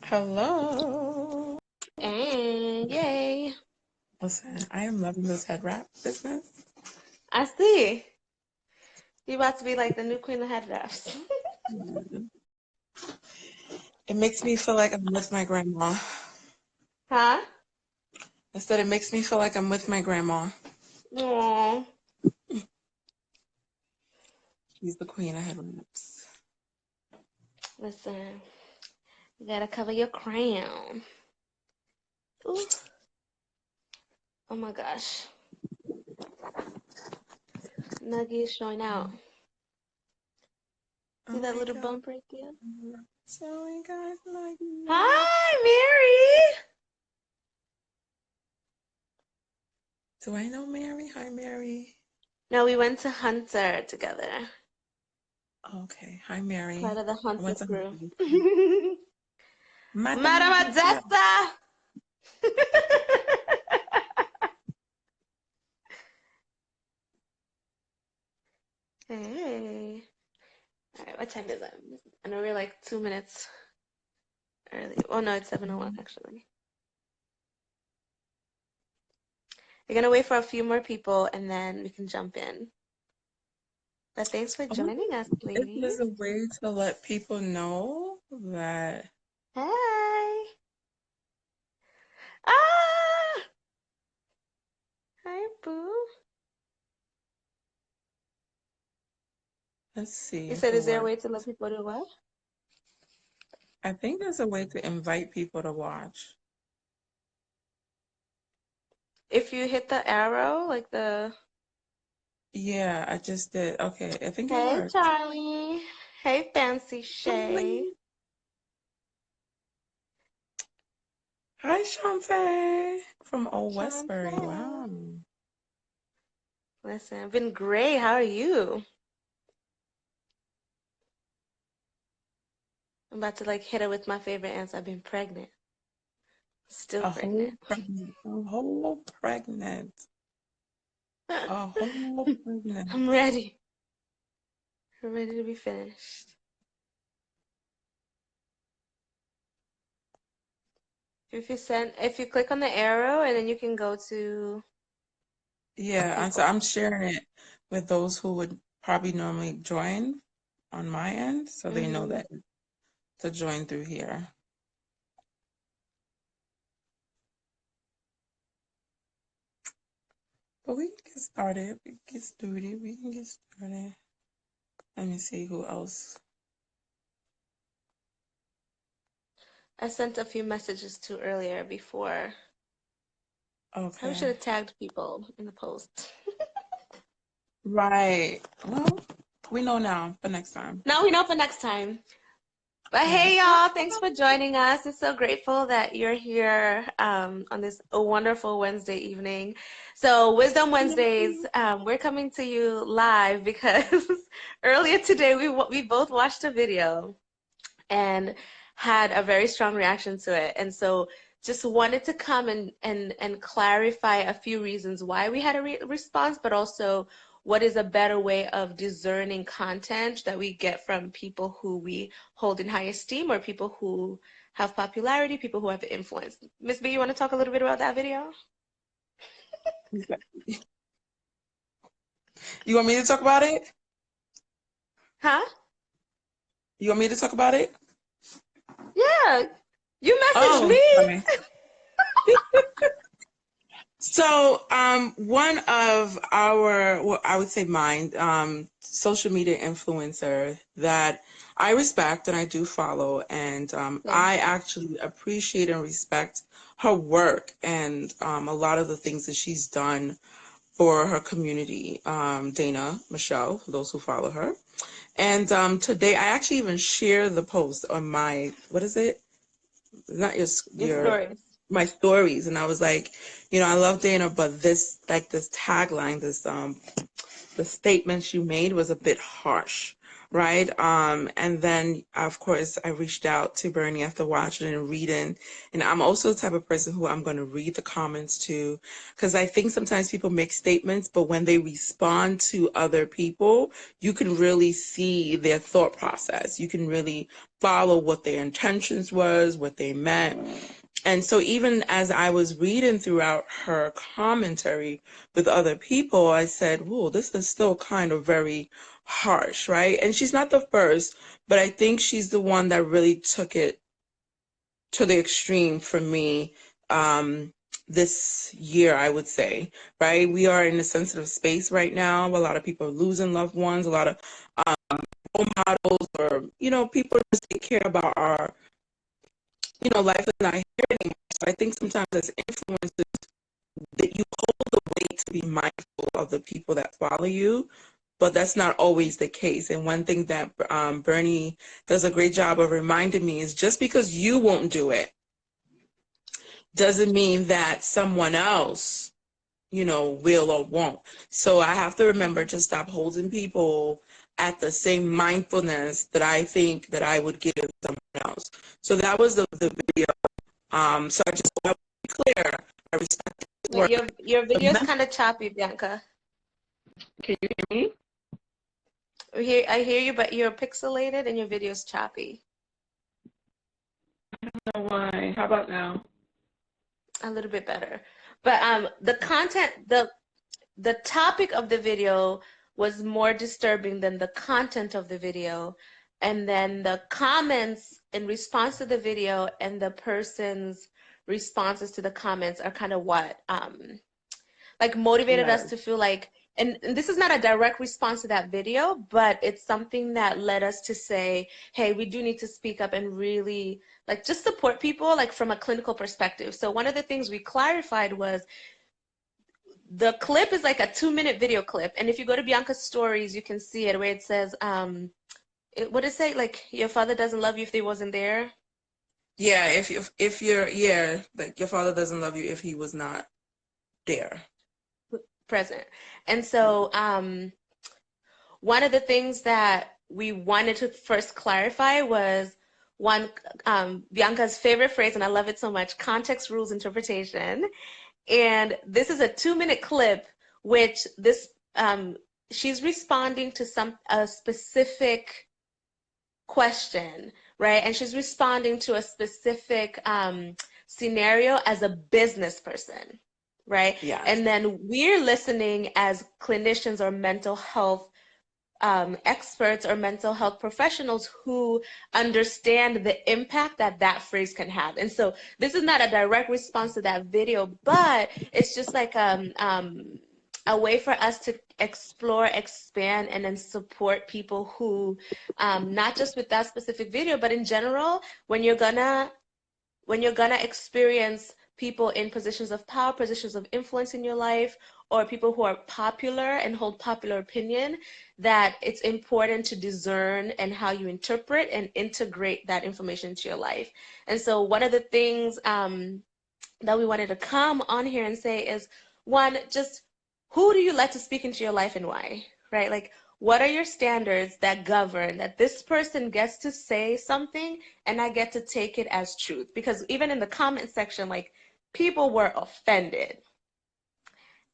Hello. And yay. Listen, I am loving this head wrap business. I see. You about to be like the new queen of head wraps. It makes me feel like I'm with my grandma. Huh? Instead, it makes me feel like I'm with my grandma. Aww. She's the queen of head wraps. Listen, you gotta cover your crown. Ooh. Oh my gosh. Nugget is showing out. See Oh that my little god. bump right there? So we got like Hi, Mary. Do I know Mary? Hi, Mary. No, we went to Hunter together. Okay. Hi, Mary. Part of the I Hunter went to crew. Madam Madam Adessa. Adessa. Hey. All right, what time is it? I know we're like 2 minutes early. Oh no, it's 7:01 actually. We're gonna wait for a few more people and then we can jump in. But thanks for I wonder joining us, if ladies. there's a way to let people know that. Hi. Ah! Hi, Boo. Let's see You if said, it is there a works. way to let people do what? I think there's a way to invite people to watch. If you hit the arrow, like the... Yeah, I just did. Okay, I think it Hey, worked. Charlie. Hey, Fancy Shay. Hi, Shantae from Old Westbury. Shantae. Wow. Listen, I've been great. How are you? I'm about to like hit her with my favorite answer. I've been pregnant. Still A whole pregnant. pregnant. A whole pregnant. A whole pregnant. I'm ready. I'm ready to be finished. If you click on the arrow and then you can go to Yeah, and so people. I'm sharing it with those who would probably normally join on my end, so they know Mm-hmm. that to join through here. But we can get started. We can get started. We can get started. Let me see who else. I sent a few messages to earlier before. I should Okay. have tagged people in the post. Right. Well, we know now for next time. Now we know for next time. But Yeah. hey, y'all, thanks for joining us. I'm so grateful that you're here on this wonderful Wednesday evening. So, Wisdom Wednesdays, we're coming to you live because earlier today we both watched a video and had a very strong reaction to it. And so just wanted to come and clarify a few reasons why we had a response, but also what is a better way of discerning content that we get from people who we hold in high esteem or people who have popularity, people who have influence. Miss B, you want to talk a little bit about that video? You want me to talk about it? Huh? You want me to talk about it? Yeah. You messaged Oh, me. sorry. So, one of our, well, I would say mine, social media influencer that I respect and I do follow, and Same. I actually appreciate and respect her work and a lot of the things that she's done for her community. Dana Michelle, for those who follow her. And today, I actually even share the post on my, what is it? Not Your your stories. my stories, and I was like, I love Dana, but this tagline, the statement she made was a bit harsh. right? And then of course I reached out to Bernie after watching and reading, and I'm also the type of person who I'm going to read the comments to, because I think sometimes people make statements, but when they respond to other people, you can really see their thought process. You can really follow what their intentions was, what they meant. And so even as I was reading throughout her commentary with other people, I said, whoa, this is still kind of very harsh, right? And she's not the first, but I think she's the one that really took it to the extreme for me this year, I would say, right? We are in a sensitive space right now. A lot of people are losing loved ones, a lot of role models, or, people just take care about our, life is not here anymore. So I think sometimes as influencers, that you hold the weight to be mindful of the people that follow you, but that's not always the case. And one thing that Bernie does a great job of reminding me is just because you won't do it doesn't mean that someone else, will or won't. So I have to remember to stop holding people at the same mindfulness that I think that I would give someone else. So that was the video. So I just want to be clear. I respect his Wait, work. your video is kind of choppy, Bianca. Can you hear me? I hear you, but you're pixelated and your video is choppy. I don't know why. How about now? A little bit better. But the content, the topic of the video was more disturbing than the content of the video. And then the comments in response to the video and the person's responses to the comments are kind of what like motivated us Yes. to feel like, and this is not a direct response to that video, but it's something that led us to say, hey, we do need to speak up and really like just support people like from a clinical perspective. So one of the things we clarified was the clip is like a 2-minute video clip. And if you go to Bianca's stories, you can see it where it says, what does it say? Like, your father doesn't love you if they wasn't there. Yeah, if you're like your father doesn't love you if he was not there. Present. And so one of the things that we wanted to first clarify was one, Bianca's favorite phrase, and I love it so much, context rules interpretation. And this is a 2-minute clip, which she's responding to a specific question, right? And she's responding to a specific scenario as a business person, right? Yes. And then we're listening as clinicians or mental health experts or mental health professionals who understand the impact that that phrase can have. And so this is not a direct response to that video, but it's just like a way for us to explore, expand, and then support people who, not just with that specific video, but in general, when you're gonna experience people in positions of power, positions of influence in your life, or people who are popular and hold popular opinion, that it's important to discern and how you interpret and integrate that information into your life. And so one of the things that we wanted to come on here and say is, one, just who do you let to speak into your life and why, right? Like, what are your standards that govern that this person gets to say something and I get to take it as truth? Because even in the comment section, like, people were offended.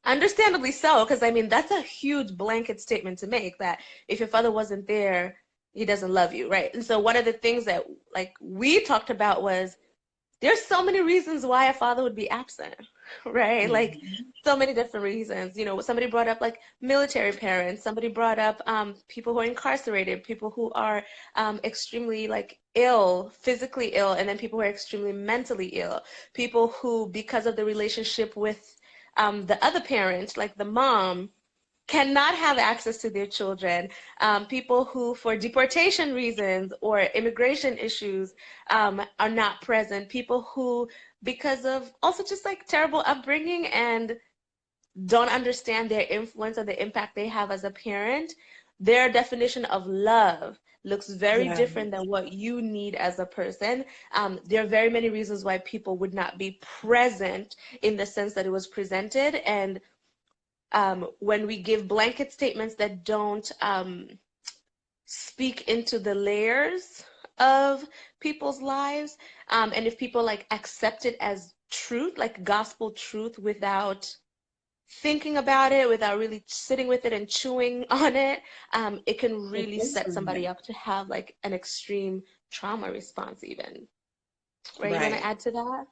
Understandably so, because I mean, that's a huge blanket statement to make, that if your father wasn't there, he doesn't love you, right? And so one of the things that like we talked about was there's so many reasons why a father would be absent, right? Mm-hmm. Like so many different reasons. Somebody brought up like military parents, somebody brought up people who are incarcerated, people who are extremely like ill, physically ill, and then people who are extremely mentally ill, people who, because of the relationship with the other parent, like the mom, cannot have access to their children, people who, for deportation reasons or immigration issues, are not present, people who, because of also just like terrible upbringing and don't understand their influence or the impact they have as a parent, their definition of love looks very Yeah. different than what you need as a person. There are very many reasons why people would not be present in the sense that it was presented. And when we give blanket statements that don't speak into the layers of people's lives, and if people like accept it as truth, like gospel truth, without thinking about it, without really sitting with it and chewing on it, it can really set somebody up to have like an extreme trauma response even. Right? You want to Right. add to that?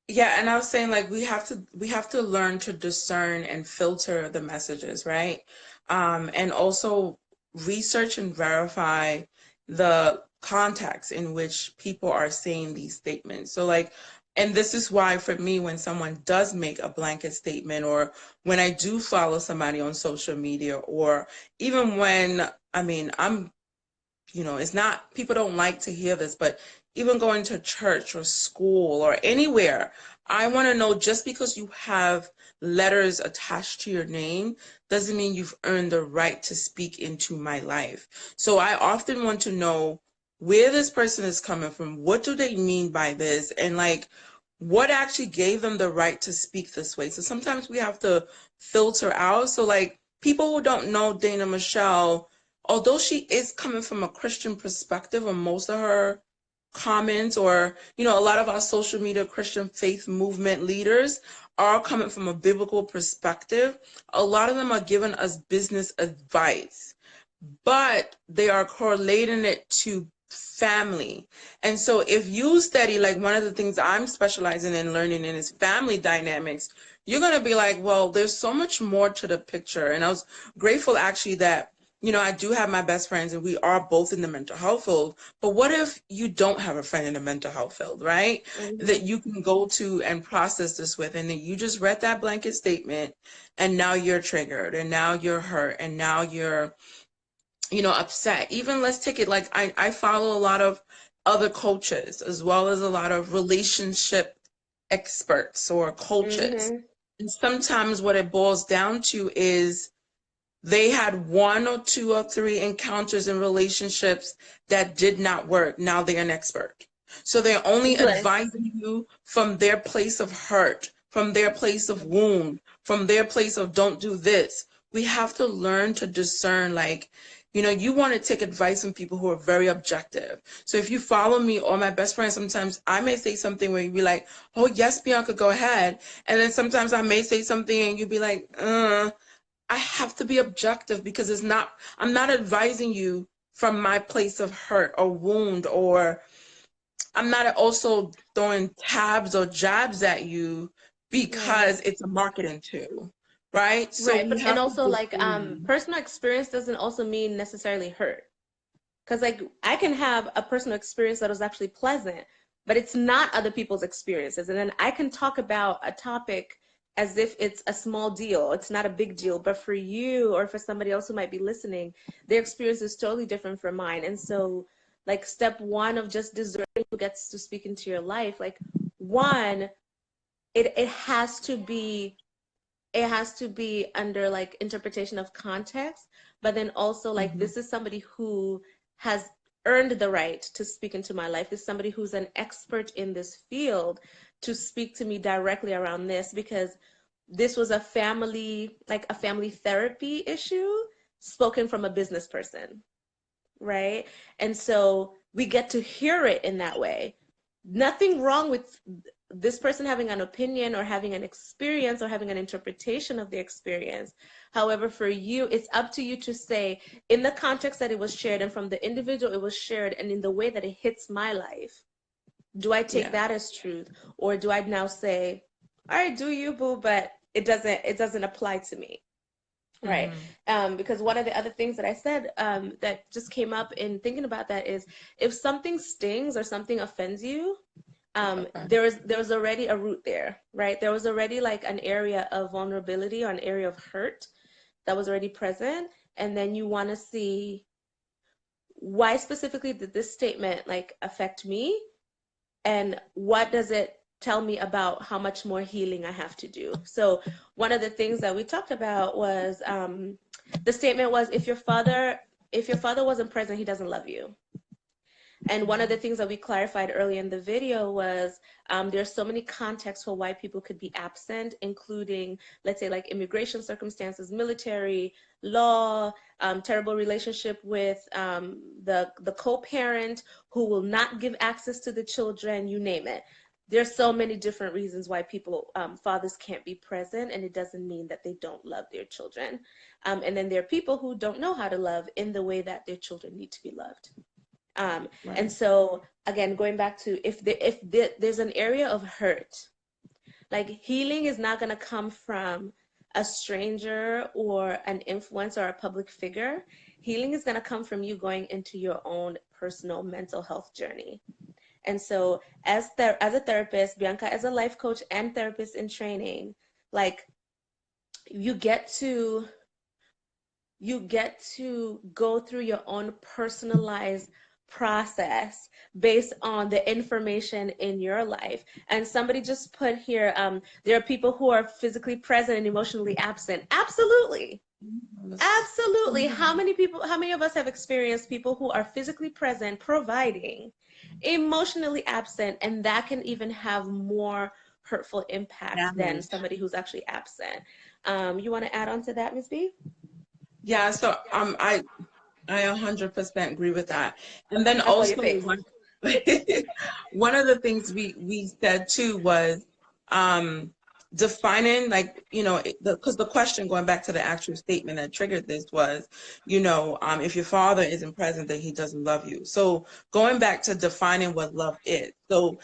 Yeah, and I was saying like we have to learn to discern and filter the messages, right? And also research and verify the context in which people are saying these statements. So like, and this is why for me, when someone does make a blanket statement, or when I do follow somebody on social media, or even when, I mean, it's not, people don't like to hear this, but even going to church or school or anywhere, I want to know, just because you have letters attached to your name doesn't mean you've earned the right to speak into my life. So I often want to know where this person is coming from. What do they mean by this? And like, what actually gave them the right to speak this way? So sometimes we have to filter out. So like, people who don't know Dana Michelle, although she is coming from a Christian perspective, or most of her comments, or a lot of our social media Christian faith movement leaders are coming from a biblical perspective. A lot of them are giving us business advice, but they are correlating it to family. And so if you study, like, one of the things I'm specializing in learning in is family dynamics, you're going to be like, well, there's so much more to the picture. And I was grateful actually that I do have my best friends and we are both in the mental health field. But what if you don't have a friend in the mental health field, right? That Mm-hmm. you can go to and process this with, and then you just read that blanket statement and now you're triggered and now you're hurt and now you're upset. Even, let's take it like, I follow a lot of other coaches as well as a lot of relationship experts or coaches. Mm-hmm. And sometimes what it boils down to is they had one or two or three encounters in relationships that did not work. Now they're an expert. So they're only Right. advising you from their place of hurt, from their place of wound, from their place of don't do this. We have to learn to discern, like, you want to take advice from people who are very objective. So if you follow me or my best friend, sometimes I may say something where you'd be like, oh, yes, Bianca, go ahead. And then sometimes I may say something and you'd be like, I have to be objective, because I'm not advising you from my place of hurt or wound, or I'm not also throwing tabs or jabs at you Right. because it's a marketing tool, right? So Right. we But and have to also like discern. personal experience doesn't also mean necessarily hurt. Because like I can have a personal experience that was actually pleasant, but it's not other people's experiences. And then I can talk about a topic as if it's a small deal. It's not a big deal. But for you or for somebody else who might be listening, their experience is totally different from mine. And so like step one of just discerning who gets to speak into your life, like one, it has to be under like interpretation of context, but then also like Mhm. this is somebody who has earned the right to speak into my life. This is somebody who's an expert in this field to speak to me directly around this, because this was a family therapy issue spoken from a business person, right? And so we get to hear it in that way. Nothing wrong with this person having an opinion or having an experience or having an interpretation of the experience. However, for you, it's up to you to say, in the context that it was shared and from the individual it was shared and in the way that it hits my life, do I take Yeah. that as truth? Or do I now say, all right, do you, boo, but it doesn't apply to me. Right. Mhm. Because one of the other things that I said that just came up in thinking about that is, if something stings or something offends you, Okay. there was already a root there, right? There was already like an area of vulnerability or an area of hurt that was already present. And then you want to see, why specifically did this statement like affect me? And what does it tell me about how much more healing I have to do? So one of the things that we talked about was the statement was, if your father wasn't present, he doesn't love you. And one of the things that we clarified early in the video was there's so many contexts for why people could be absent, including, let's say, like immigration circumstances, military, law, terrible relationship with the co-parent who will not give access to the children, you name it. There's so many different reasons why people, fathers can't be present, and it doesn't mean that they don't love their children. And then there are people who don't know how to love in the way that their children need to be loved. Right. And so again, going back to if there's an area of hurt, like healing is not going to come from a stranger or an influencer or a public figure. Healing is going to come from you going into your own personal mental health journey. And so as a therapist, Bianca as a life coach and therapist in training, like you get to go through your own personalized process based on the information in your life. And somebody just put here, there are people who are physically present and emotionally absent. Absolutely. Absolutely. How many of us have experienced people who are physically present, providing, emotionally absent, and that can even have more hurtful impact than somebody who's actually absent? You want to add on to that, Ms. B? Yeah, so I 100% agree with that. And then I saw your also face. one of the things we said too was defining, like, you know, because the question, going back to the actual statement that triggered this, was, you know, if your father isn't present, then he doesn't love you. So going back to defining what love is. So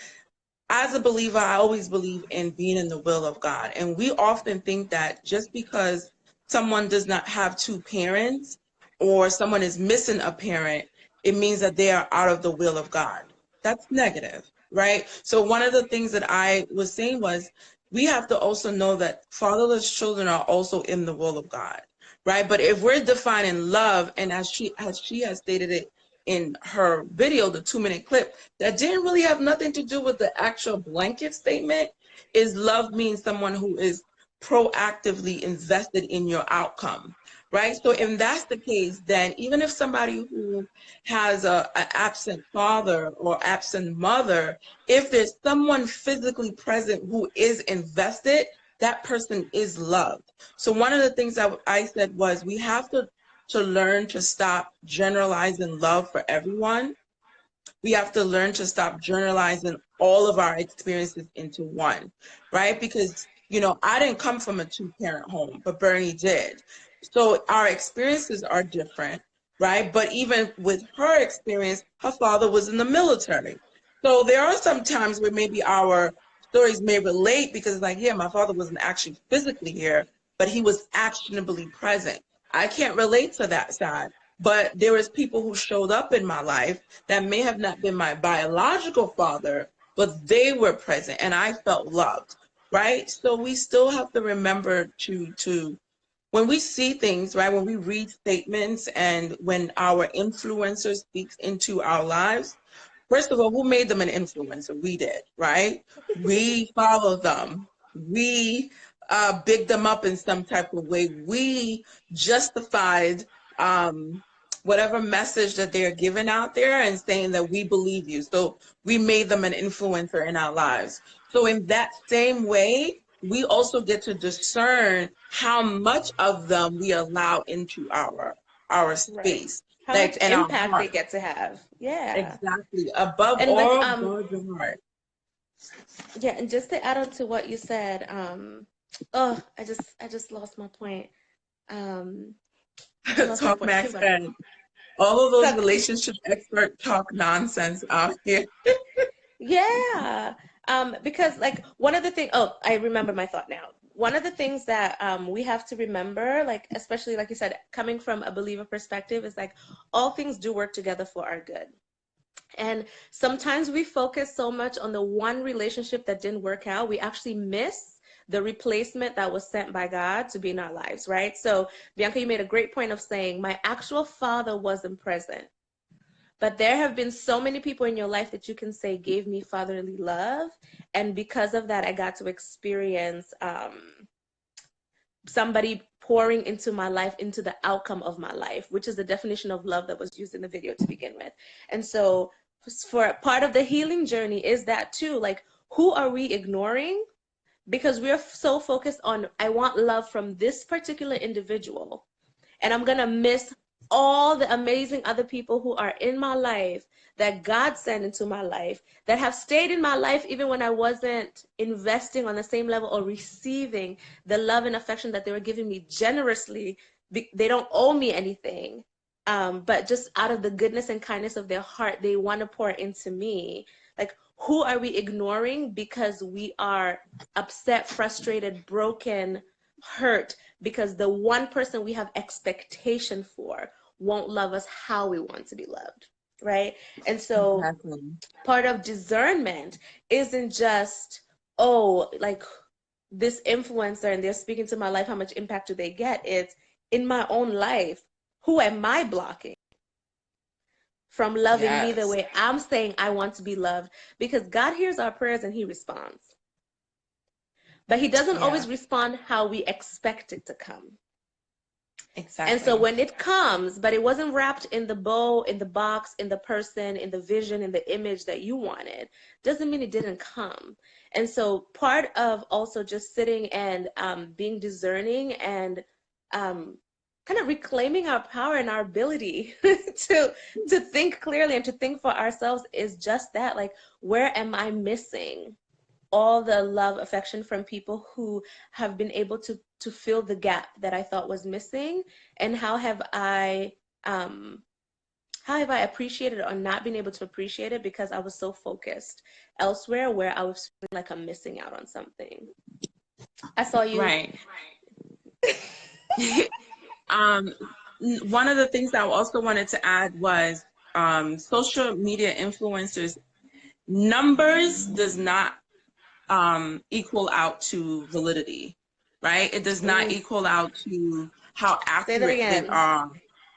as a believer, I always believe in being in the will of God. And we often think that just because someone does not have two parents or someone is missing a parent, it means that they are out of the will of God. That's negative, right? So one of the things that I was saying was we have to also know that fatherless children are also in the will of God, right? But if we're defining love, and as she has stated it in her video, the 2-minute clip, that didn't really have nothing to do with the actual blanket statement, is love means someone who is proactively invested in your outcome, right? So if that's the case, then even if somebody who has an absent father or absent mother, if there's someone physically present who is invested, that person is loved. So one of the things that I said was we have to learn to stop generalizing love for everyone. We have to learn to stop generalizing all of our experiences into one, right? Because, you know, I didn't come from a 2-parent home, but Bernie did. So our experiences are different, right? But even with her experience, her father was in the military. So there are some times where maybe our stories may relate because, like, yeah, my father wasn't actually physically here, but he was actionably present. I can't relate to that side. But there was people who showed up in my life that may have not been my biological father, but they were present and I felt loved, right? So we still have to remember to when we see things, right, when we read statements and when our influencer speaks into our lives, first of all, who made them an influencer? We did, right? We followed them. We bigged them up in some type of way. We justified whatever message that they're giving out there and saying that we believe you. So we made them an influencer in our lives. So in that same way, we also get to discern how much of them we allow into our Right. space, How much like in our impact they heart. get to have. Yeah. Exactly. Above And like all, guard your heart. yeah, and just to add on to what you said, oh, I just lost my point. Um I lost my Talk point. Max Keep going. and all of those So, relationship expert talk nonsense out here. yeah. Because like one of the things, oh, I remember my thought now. One of the things that we have to remember, like especially like you said, coming from a believer perspective, is like all things do work together for our good. And sometimes we focus so much on the one relationship that didn't work out, we actually miss the replacement that was sent by God to be in our lives, right? So, Bianca, you made a great point of saying, my actual father wasn't present. But there have been so many people in your life that you can say gave me fatherly love. And because of that, I got to experience somebody pouring into my life, into the outcome of my life, which is the definition of love that was used in the video to begin with. And so for part of the healing journey is that too. Like, who are we ignoring? Because we're so focused on, I want love from this particular individual, and I'm gonna miss all the amazing other people who are in my life, that God sent into my life, that have stayed in my life even when I wasn't investing on the same level or receiving the love and affection that they were giving me generously. They don't owe me anything, but just out of the goodness and kindness of their heart, they want to pour into me. Like, who are we ignoring because we are upset, frustrated, broken, hurt, because the one person we have expectation for won't love us how we want to be loved, right? And so Exactly. part of discernment isn't just, oh, like, this influencer and they're speaking to my life, how much impact do they get? It's, in my own life, who am I blocking from loving me the Yes. way I'm saying I want to be loved? Because God hears our prayers and he responds, but he doesn't Yeah, always respond how we expect it to come. And so exactly. when it comes, but it wasn't wrapped in the bow, in the box, in the person, in the vision, in the image that you wanted, doesn't mean it didn't come. And so part of also just sitting and being discerning and kind of reclaiming our power and our ability to think clearly and to think for ourselves is just that. Like, where am I missing all the love, affection from people who have been able to fill the gap that I thought was missing? And how have I appreciated or not been able to appreciate it because I was so focused elsewhere, where I was feeling like I'm missing out on something? I saw you. Right. Um, One of the things I also wanted to add was social media influencers numbers does not equal out to validity, right? It does not Mm, equal out to how say that accurate they again. are.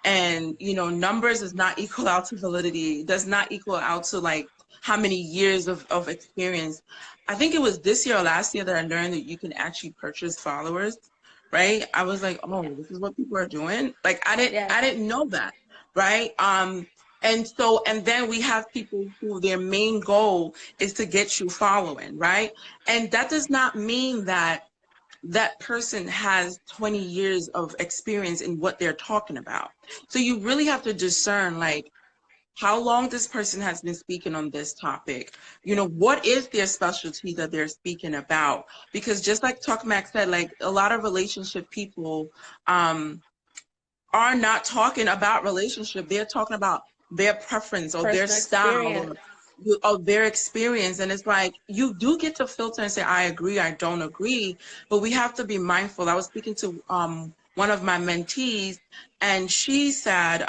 And, numbers does not equal out to validity. It does not equal out to like how many years of experience. I think it was this year or last year that I learned that you can actually purchase followers, right? I was like, oh, this is what people are doing. Like I Yes. didn't know that, right? And then we have people who their main goal is to get you following, right? And that does not mean that that person has 20 years of experience in what they're talking about. So you really have to discern, like, how long this person has been speaking on this topic. What is their specialty that they're speaking about? Because just like Talk Mac said, like, a lot of relationship people are not talking about relationship. They're talking about their preference or their Personal style experience. or of their experience. And it's like, you do get to filter and say, I agree, I don't agree, but we have to be mindful. I was speaking to one of my mentees, and she said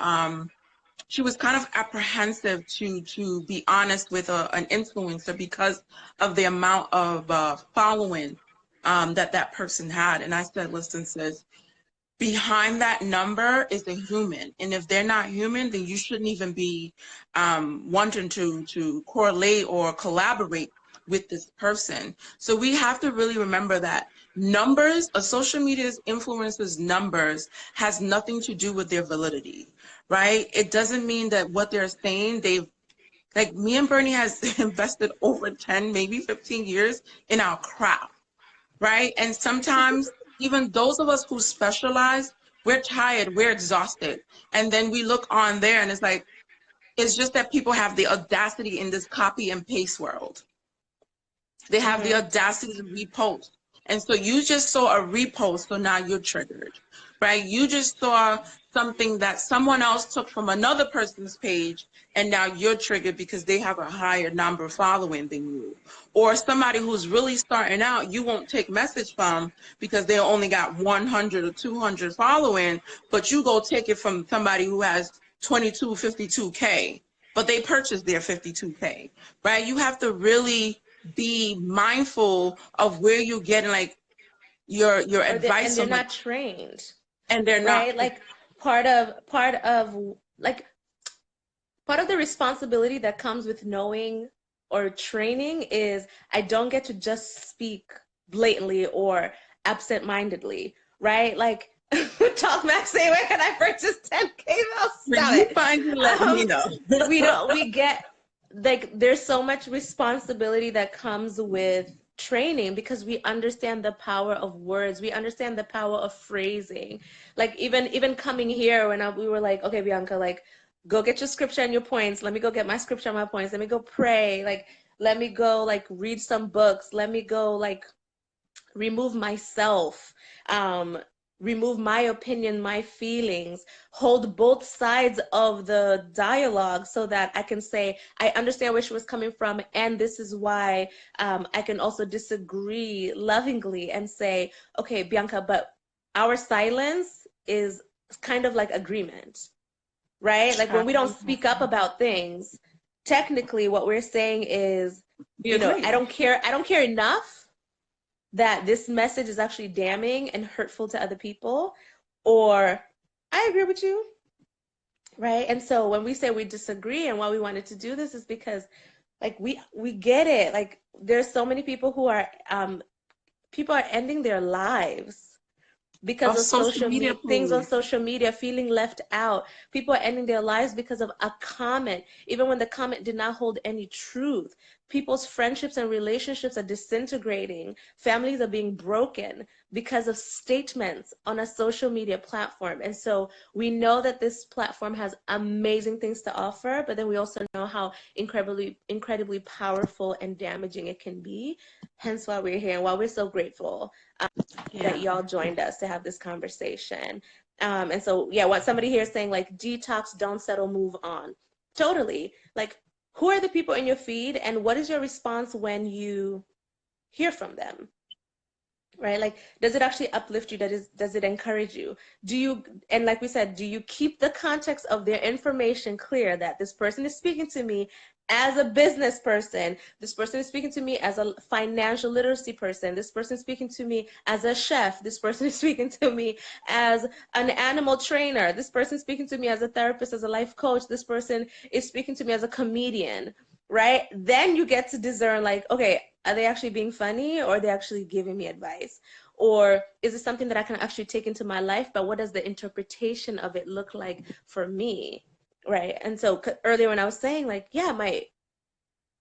she was kind of apprehensive to be honest with an influencer because of the amount of following that person had. And I said, listen, sis, behind that number is a human, and if they're not human, then you shouldn't even be wanting to correlate or collaborate with this person. So we have to really remember that numbers, a social media's influencers numbers, has nothing to do with their validity, right? It doesn't mean that what they're saying, they've, like, me and Bernie has invested over 10 maybe 15 years in our craft, right? And sometimes even those of us who specialize, we're tired, we're exhausted. And then we look on there and it's like, it's just that people have the audacity in this copy and paste world. They have the Mm-hmm. audacity to repost. And so you just saw a repost, so now you're triggered, right? You just saw something that someone else took from another person's page, and now you're triggered because they have a higher number following than you. Or somebody who's really starting out, you won't take message from because they only got 100 or 200 following, but you go take it from somebody who has 22, 52K, but they purchased their 52K, right? You have to really be mindful of where you're getting like your And advice they're from, like, not trained, and they're not. right? Like, part of like part of the responsibility that comes with knowing or training is, I don't get to just speak blatantly or absent-mindedly, right? Like, Talk Max say, where can I purchase 10K now? When Stop you it. find it, let me Um, know. we don't, we get, like there's so much responsibility that comes with training because we understand the power of words, we understand the power of phrasing. Like even coming here when we were like, okay, Bianca, like go get your scripture and your points, let me go get my scripture and my points, let me go pray, like let me go like read some books, let me go like remove myself, um, remove my opinion, my feelings, hold both sides of the dialogue so that I can say, I understand where she was coming from, and this is why I can also disagree lovingly and say, okay, Bianca, but our silence is kind of like agreement, right? Like when we don't speak up about things, technically what we're saying is, We agree. I don't care enough that this message is actually damning and hurtful to other people, or I agree with you, right? And so when we say we disagree and why we wanted to do this is because like we get it. Like there's so many people who are people are ending their lives because Of of social media things on posts. social media, feeling left out. People are ending their lives because of a comment, even when the comment did not hold any truth. People's friendships and relationships are disintegrating. Families are being broken because of statements on a social media platform. And so we know that this platform has amazing things to offer, but then we also know how incredibly powerful and damaging it can be. Hence why we're here and why we're so grateful that y'all joined us to have this conversation. And so, yeah, what somebody here is saying, like, detox, don't settle, move on. Totally. Like, who are the people in your feed, and what is your response when you hear from them? Right? Like, does it actually uplift you? Does it encourage you? Do you, and like we said, do you keep the context of their information clear that this person is speaking to me as a business person, this person is speaking to me as a financial literacy person, this person is speaking to me as a chef, this person is speaking to me as an animal trainer, this person is speaking to me as a therapist, as a life coach, this person is speaking to me as a comedian, right? Then you get to discern, like, okay, are they actually being funny, or are they actually giving me advice? Or is it something that I can actually take into my life, but what does the interpretation of it look like for me? Right. And so earlier when I was saying, like, yeah,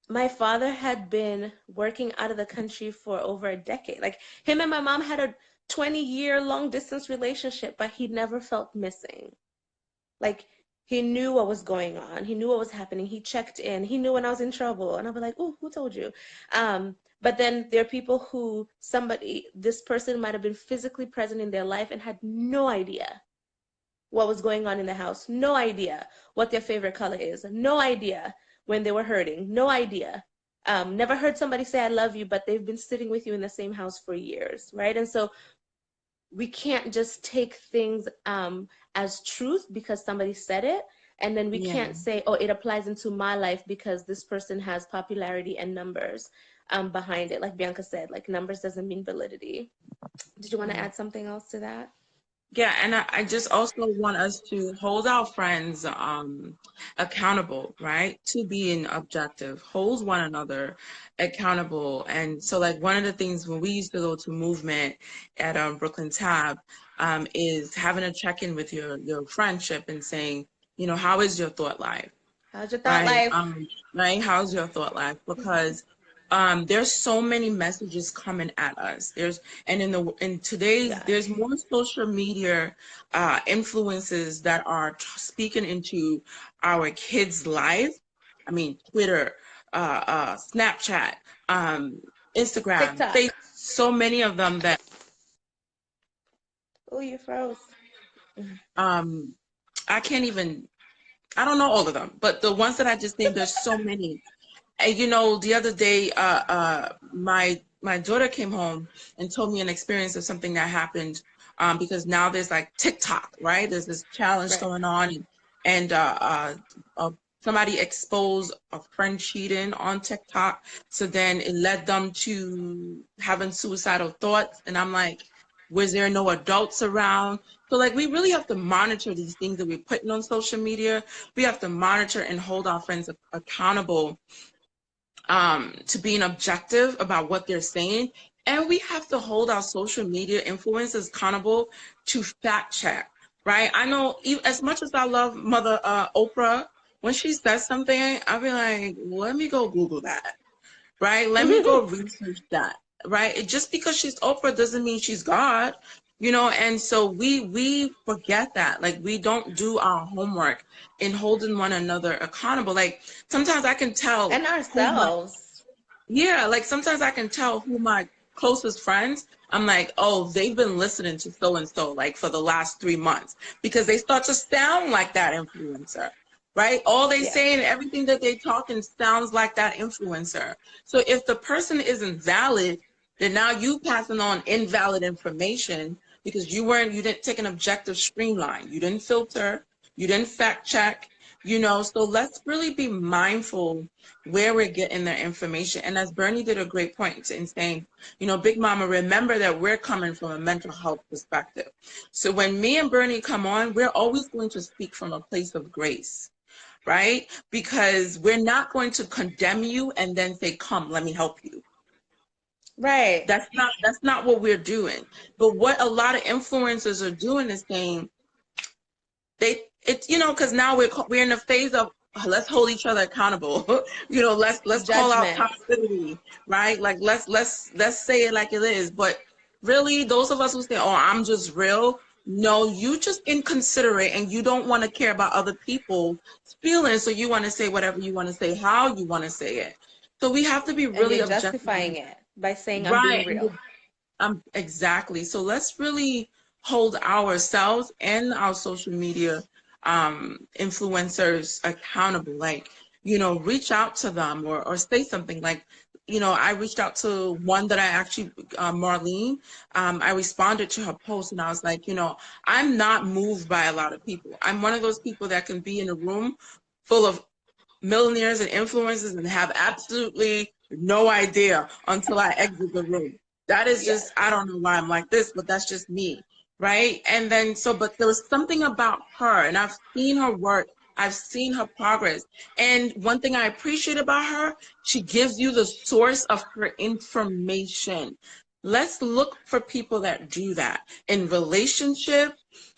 my father had been working out of the country for over a decade. Like him and my mom had a 20-year long distance relationship, but he never felt missing. Like he knew what was going on. He knew what was happening. He checked in. He knew when I was in trouble. And I'd be like, oh, who told you? But then there are people who this person might have been physically present in their life and had no idea what was going on in the house, no idea what their favorite color is, no idea when they were hurting, no idea. Never heard somebody say I love you, but they've been sitting with you in the same house for years, right? And so we can't just take things as truth because somebody said it, and then we can't say, oh, it applies into my life because this person has popularity and numbers behind it. Like Bianca said, like numbers doesn't mean validity. Did you want to add something else to that? Yeah, and I just also want us to hold our friends accountable, right? To being objective, hold one another accountable. And so like one of the things when we used to go to movement at Brooklyn Tab is having a check-in with your friendship and saying, you know, how is your thought life? How's your thought Right. life? Right. How's your thought life? Because there's so many messages coming at us. And in today's Yes. there's more social media influences that are speaking into our kids' life. I mean, Twitter, Snapchat, Instagram, TikTok. Facebook, so many of them that Oh, you froze. um I can't even I don't know all of them, but the ones that I just named, there's so many. And you know, the other day, my daughter came home and told me an experience of something that happened, because now there's like TikTok, right? There's this challenge Right. going on, and somebody exposed a friend cheating on TikTok, so then it led them to having suicidal thoughts, and I'm like, was there no adults around? So like, we really have to monitor these things that we're putting on social media. We have to monitor and hold our friends accountable to being objective about what they're saying. And we have to hold our social media influencers accountable to fact check, right? I know as much as I love Mother Oprah, when she says something, I'll be like, let me go Google that, right? Let me go research that, right? Just because she's Oprah doesn't mean she's God, you know. And so we forget that, like we don't do our homework in holding one another accountable. Like sometimes I can tell And who my ourselves. yeah, like sometimes I can tell who my closest friends, I'm like, oh, they've been listening to so and so like for the last 3 months because they start to sound like that influencer, right? All they Yeah. say and everything that they talking sounds like that influencer. So if the person isn't valid, then now you passing on invalid information because you didn't take an objective streamline, you didn't filter, you didn't fact check, you know. So let's really be mindful where we're getting their information. And as Bernie did a great point in saying, you know, Big Mama, remember that we're coming from a mental health perspective. So when me and Bernie come on, we're always going to speak from a place of grace, right? Because we're not going to condemn you and then say, come, let me help you. Right. That's not what we're doing. But what a lot of influencers are doing is saying, it's you know, because now we're in a phase of let's hold each other accountable. You know, let's call out Judgment. toxicity, right? Like let's say it like it is. But really, those of us who say, oh, I'm just real, no, you just inconsiderate and you don't want to care about other people's feelings, so you want to say whatever you want to say, how you want to say it. So we have to be And really you're objective, justifying it by saying I'm being right? real. Exactly. So let's really hold ourselves and our social media influencers accountable. Like, you know, reach out to them or say something like, you know, I reached out to one that I actually, Marlene, I responded to her post and I was like, you know, I'm not moved by a lot of people. I'm one of those people that can be in a room full of millionaires and influencers and have absolutely no idea until I exit the room. That is Yes. just, I don't know why I'm like this, but that's just me. Right. And then, so, but there was something about her, and I've seen her work, I've seen her progress. And one thing I appreciate about her, she gives you the source of her information. Let's look for people that do that in relationship,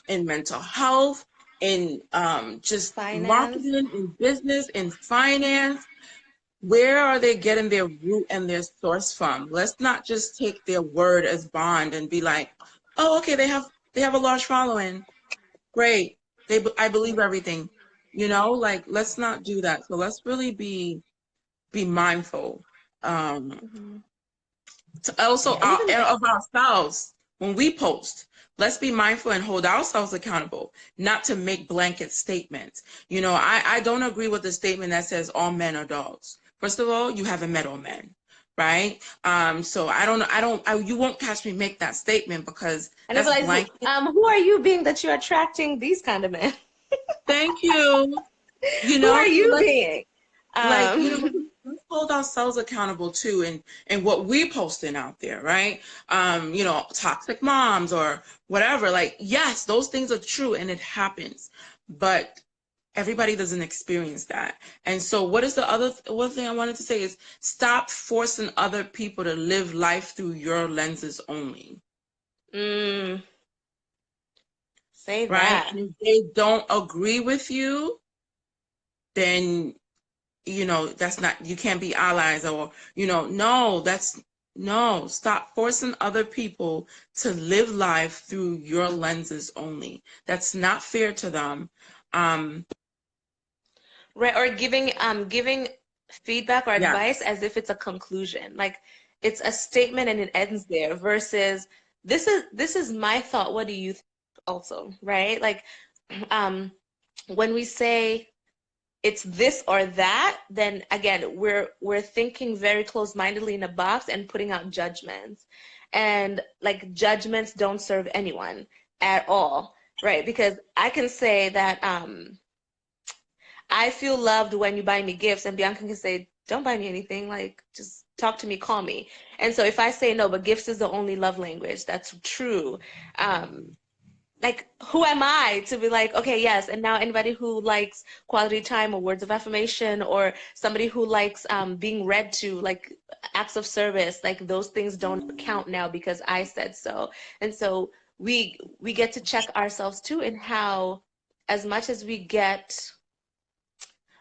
in mental health, in just Finance. marketing, in business, in finance. Where are they getting their root and their source from? Let's not just take their word as bond and be like, oh, okay, they have a large following. Great. I believe everything. You know, like let's not do that. So let's really be mindful. Um, Mhm. also And even of ourselves when we post. Let's be mindful and hold ourselves accountable, not to make blanket statements. You know, I don't agree with the statement that says all men are dogs. First of all, you haven't met all men, right? So you won't catch me make that statement because and they'll be that's like, blanket. who are you being that you're attracting these kind of men? Thank you. You Who know, are so you let's being? like, you know, Um, let's hold ourselves accountable too and what we posting out there, right? You know, toxic moms or whatever. Like, yes, those things are true and it happens, but everybody doesn't experience that. And so what is the one thing I wanted to say is stop forcing other people to live life through your lenses only, mm, say right? that. And if they don't agree with you, then you know that's not, you can't be allies, or you know, no, that's no, stop forcing other people to live life through your lenses only. That's not fair to them. um Right, or giving feedback or advice yes, as if it's a conclusion. Like it's a statement and it ends there versus this is my thought. What do you think also, right? Like um when we say it's this or that, then again, we're thinking very close-mindedly in a box and putting out judgments. And like judgments don't serve anyone at all, right? Because I can say that I feel loved when you buy me gifts, and Bianca can say, don't buy me anything, like just talk to me, call me. And so if I say no, but gifts is the only love language, that's true. Um, like who am I to be like, okay, yes, and now anybody who likes quality time or words of affirmation or somebody who likes being read to, like acts of service, like those things don't count now because I said so. And so we get to check ourselves too in how, as much as we get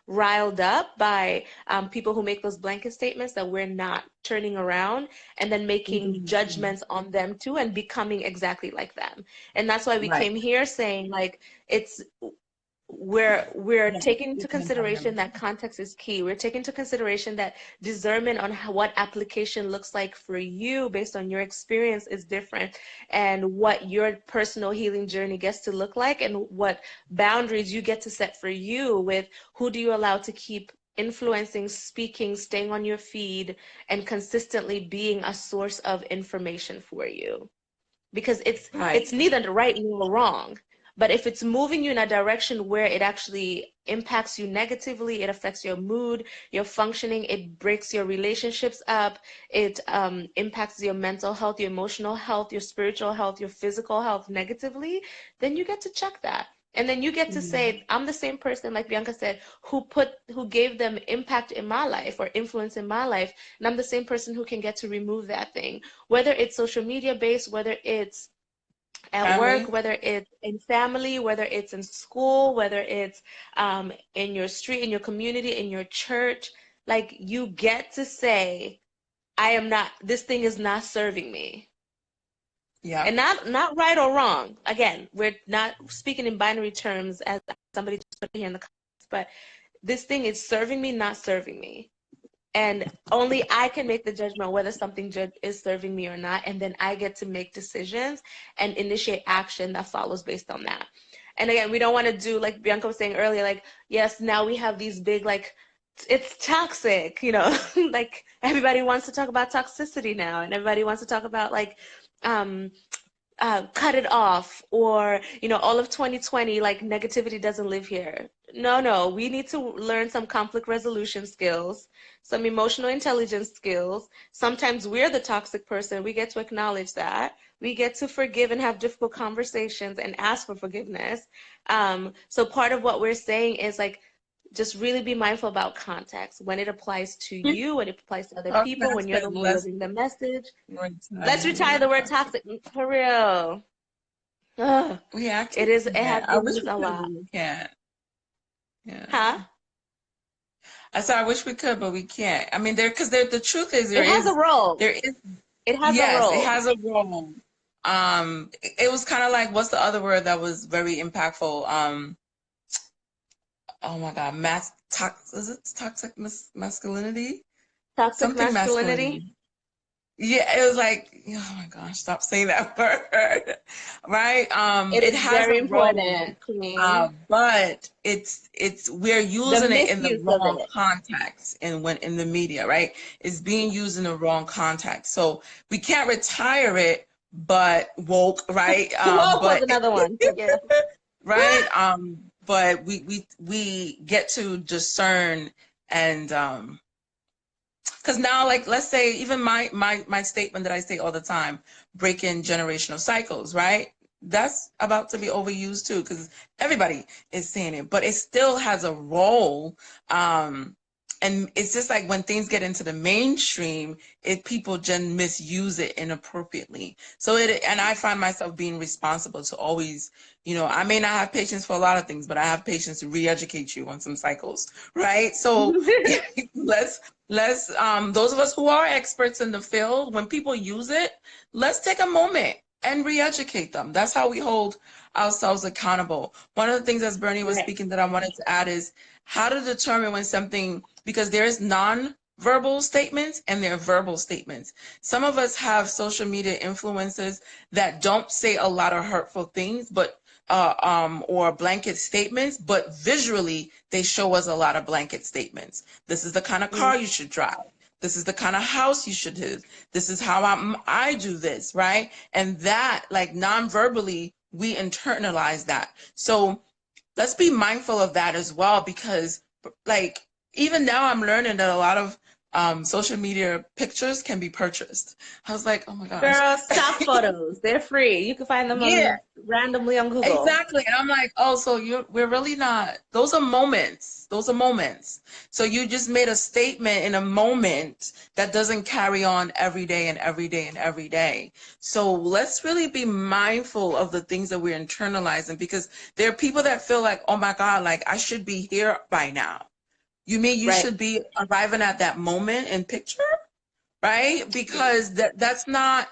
riled up by people who make those blanket statements that we're not turning around and then making Mhm. judgments on them too and becoming exactly like them. And that's why we Right. came here saying like it's we're Yeah. taking into Speaking environment. consideration that context is key. We're taking into consideration that discernment on what application looks like for you based on your experience is different, and what your personal healing journey gets to look like, and what boundaries you get to set for you with who do you allow to keep influencing, speaking, staying on your feed, and consistently being a source of information for you, because it's Right. neither right nor wrong. But if it's moving you in a direction where it actually impacts you negatively, it affects your mood, your functioning, it breaks your relationships up, it impacts your mental health, your emotional health, your spiritual health, your physical health negatively, then you get to check that. And then you get to Mhm. say, I'm the same person, like Bianca said, who gave them impact in my life or influence in my life. And I'm the same person who can get to remove that thing, whether it's social media based, whether it's at work, Family. whether it's in family, whether it's in school, whether it's in your street, in your community, in your church. Like, you get to say, I am not, this thing is not serving me. Yeah. And not right or wrong. Again, we're not speaking in binary terms as somebody just put it here in the comments, but this thing is serving me, not serving me. And only I can make the judgment whether something is serving me or not, and then I get to make decisions and initiate action that follows based on that. And again, we don't want to do like Bianca was saying earlier, like, yes, now we have these big, like, it's toxic, like everybody wants to talk about toxicity now, and everybody wants to talk about like um cut it off, or all of 2020, like, negativity doesn't live here. No, no, we need to learn some conflict resolution skills, some emotional intelligence skills. Sometimes we're the toxic person. We get to acknowledge that. We get to forgive and have difficult conversations and ask for forgiveness. So part of what we're saying is like, just really be mindful about context, when it applies to you, when it applies to other How can people, I when you're say the one less delivering the message. Let's retire the retire the word word toxic? toxic, for real. Ugh, We it actually is. It has can't. I given wish us we a could, but lot. we can't. Huh? Yeah. I said I wish we could, but we can't. I mean, because the truth is It has a role. there is, It has a yes, it role. has a role. It was kind of like, what's the other word that was very impactful? Oh my God, is it toxic masculinity? Toxic Something masculinity. masculinity. Yeah, it was like, oh my gosh, stop saying that word. Right? It It is has a very role, important, Queen. but we're The using it in the misuse of wrong it. context in the media, right? It's being used in the wrong context. So we can't retire it, but woke, right? Woke was But another one. But yeah. right? But we get to discern and because now, like, let's say even my statement that I say all the time, breaking generational cycles, right? That's about to be overused too, because everybody is saying it, but it still has a role. And it's just like when things get into the mainstream, people just misuse it inappropriately. So and I find myself being responsible to always, I may not have patience for a lot of things, but I have patience to re-educate you on some cycles, right? So let's those of us who are experts in the field, when people use it, let's take a moment and re-educate them. That's how we hold ourselves accountable. One of the things, as Bernie was Right. speaking, that I wanted to add is how to determine when something, because there's non-verbal statements and there are verbal statements. Some of us have social media influencers that don't say a lot of hurtful things, but or blanket statements, but visually they show us a lot of blanket statements. This is the kind of car you should drive. This is the kind of house you should have. This is how I do this, right? And that, like, non-verbally, we internalize that. So let's be mindful of that as well, because, like, even now I'm learning that a lot of social media pictures can be purchased. I was like, oh my gosh. Girl, stock photos. They're free. You can find them Yeah, on randomly on Google. exactly. And I'm like, oh, so we're really not, those are moments. Those are moments. So you just made a statement in a moment that doesn't carry on every day and every day and every day. So let's really be mindful of the things that we're internalizing, because there are people that feel like, oh my God, like I should be here by now. You mean you Right. should be arriving at that moment in picture, right? Because that's not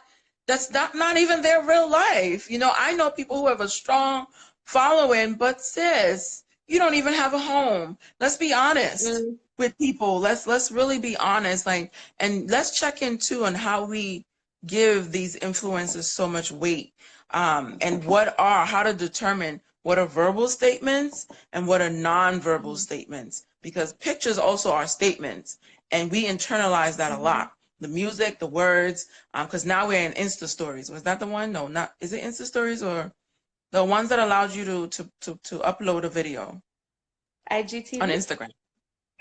even their real life. I know people who have a strong following, but sis, you don't even have a home. Let's be honest Mm. with people. Let's really be honest. Like, and let's check in too on how we give these influencers so much weight. And how to determine what are verbal statements and what are non-verbal statements. Because pictures also are statements, and we internalize that a Mhm. lot. The music, the words, because now we're in Insta stories. Was that the one? No, not. Is it Insta stories or the ones that allowed you to upload a video on IGTV? Instagram?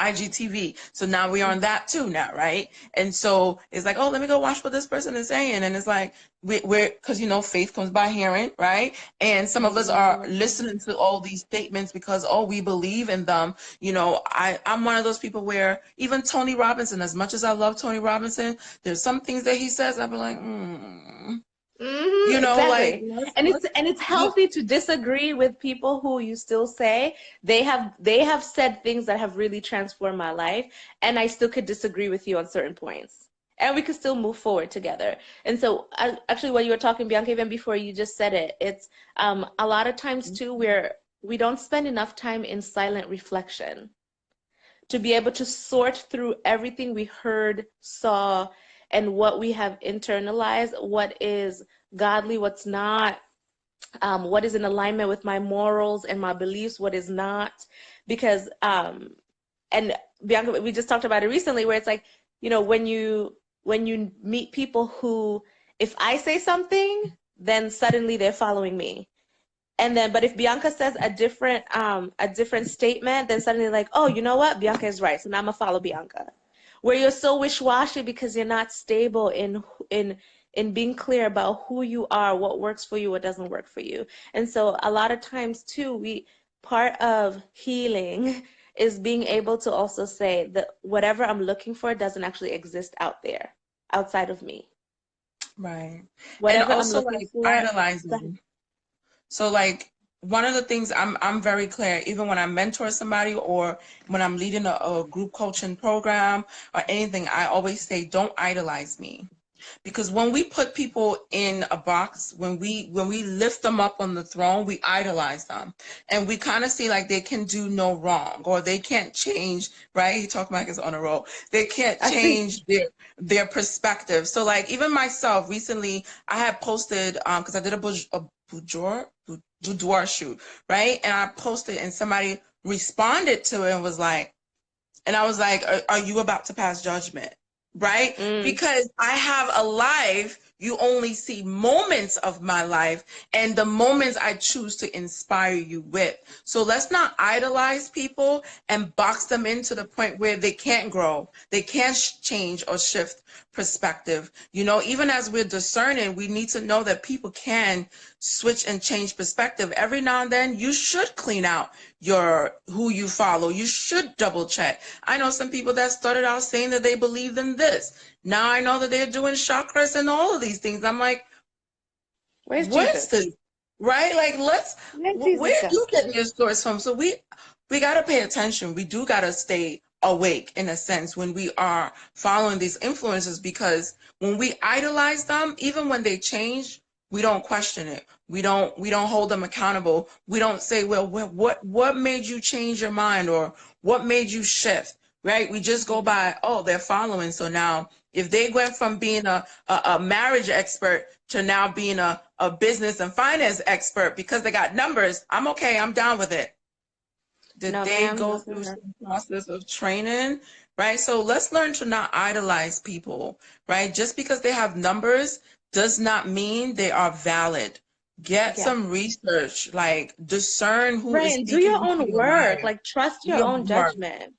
IGTV. So now we're on that too now, right? And so it's like, oh, let me go watch what this person is saying. And it's like, we're, because, faith comes by hearing, right? And some of us are Mhm. listening to all these statements because, oh, we believe in them. I'm one of those people where even Tony Robinson, as much as I love Tony Robinson, there's some things that he says, I'll be like, like, Exactly. And let's, it's healthy to disagree with people who you still say they have said things that have really transformed my life, and I still could disagree with you on certain points. And we could still move forward together. And so actually what you were talking, Bianca, even before you just said it, it's a lot of times too we don't spend enough time in silent reflection to be able to sort through everything we heard, saw, and what we have internalized, what is godly, what's not, what is in alignment with my morals and my beliefs, what is not. Because, and Bianca, we just talked about it recently, where it's like, when you meet people who, if I say something, then suddenly they're following me. And then, but if Bianca says a different statement, then suddenly like, oh, you know what? Bianca is right. So now I'm gonna follow Bianca. Where you're so wish-washy because you're not stable in being clear about who you are, what works for you, what doesn't work for you. And so a lot of times too, part of healing is being able to also say that whatever I'm looking for doesn't actually exist out there, outside of me. right. And Whatever I'm also looking like for, idolizing. So like one of the things I'm very clear, even when I mentor somebody or when I'm leading a group coaching program or anything, I always say, don't idolize me. Because when we put people in a box, when we lift them up on the throne, we idolize them. And we kind of see like they can do no wrong or they can't change, right? He talked like it's on a roll. They can't I think. change their perspective. So like even myself recently, I had posted because I did a boudoir shoot, right? And I posted and somebody responded to it and was like, and I was like, are you about to pass judgment? Right? Mm. Because I have a life. You only see moments of my life and the moments I choose to inspire you with. So let's not idolize people and box them into the point where they can't grow, they can't change or shift perspective. Even as we're discerning, we need to know that people can switch and change perspective. Every now and then, you should clean out who you follow. You should double check. I know some people that started out saying that they believed in this. Now I know that they're doing chakras and all of these things. I'm like, Where's what is Jesus? this? Right? Like, Where's Jesus where are go? you getting your source from? So we got to pay attention. We do got to stay awake in a sense when we are following these influences, because when we idolize them, even when they change, we don't question it. We don't hold them accountable. We don't say, well, what made you change your mind or what made you shift? Right? We just go by, oh, they're following. So now if they went from being a marriage expert to now being a business and finance expert because they got numbers, I'm okay. I'm down with it. Did No, they ma'am, go no, through sir. some process of training? Right? So let's learn to not idolize people, right? Just because they have numbers does not mean they are valid. Get Yeah. some research, like discern who is Right. And do your speaking into own your work. life. Like trust Do your your own homework. judgment.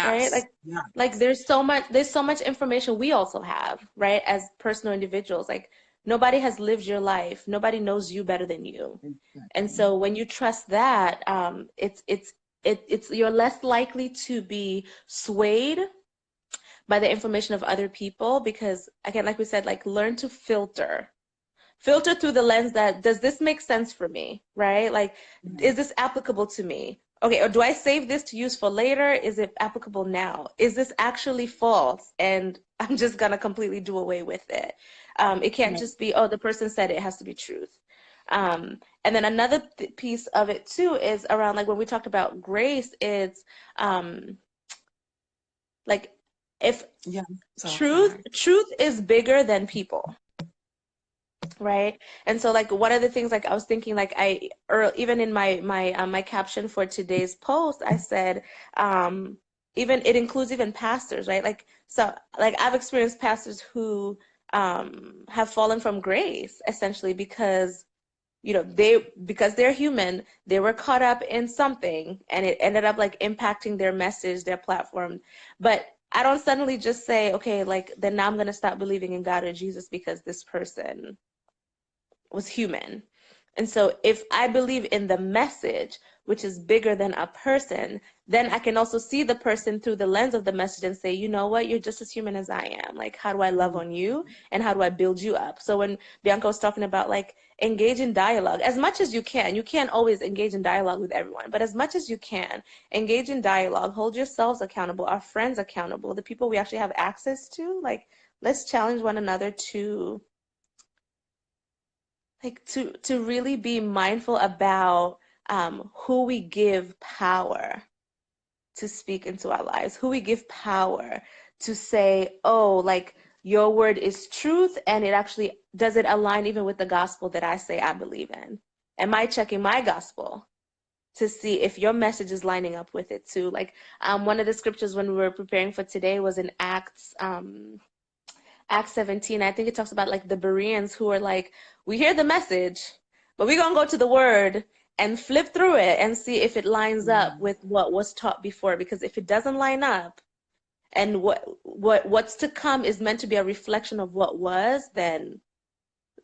Right? Yes. Yeah. Like there's so much information we also have, right? As personal individuals. Like nobody has lived your life. Nobody knows you better than you. And Exactly. so when you trust that, it's you're less likely to be swayed by the information of other people because again, like we said, like learn to filter through the lens that does this make sense for me, right? Like, Yeah. is this applicable to me? okay, or do I save this to use for later? Is it applicable now? Is this actually false? And I'm just gonna completely do away with it. It can't Right. just be, oh, the person said it, it has to be truth. And then another piece of it too is around like when we talked about grace, it's like if Yeah. So truth fact. truth is bigger than people, right? And so like one of the things like I was thinking like or even in my caption for today's post I said even it includes even pastors, right? Like so like I've experienced pastors who have fallen from grace essentially because because they're human, they were caught up in something and it ended up like impacting their message, their platform. But I don't suddenly just say, okay, like then now I'm going to stop believing in God or Jesus because this person was human. And so if I believe in the message, which is bigger than a person, then I can also see the person through the lens of the message and say, you know what, you're just as human as I am. Like, how do I love on you and how do I build you up? So when Bianca was talking about like engage in dialogue, as much as you can't always engage in dialogue with everyone, but as much as you can, engage in dialogue, hold yourselves accountable, our friends accountable, the people we actually have access to, like, let's challenge one another to to really be mindful about who we give power to speak into our lives, who we give power to say, oh, like your word is truth, and it actually does it align even with the gospel that I say I believe in? Am I checking my gospel to see if your message is lining up with it too? Like one of the scriptures when we were preparing for today was in Acts 17, I think it talks about like the Bereans who are like, we hear the message, but we're gonna go to the word and flip through it and see if it lines up with what was taught before. Because if it doesn't line up and what's to come is meant to be a reflection of what was, then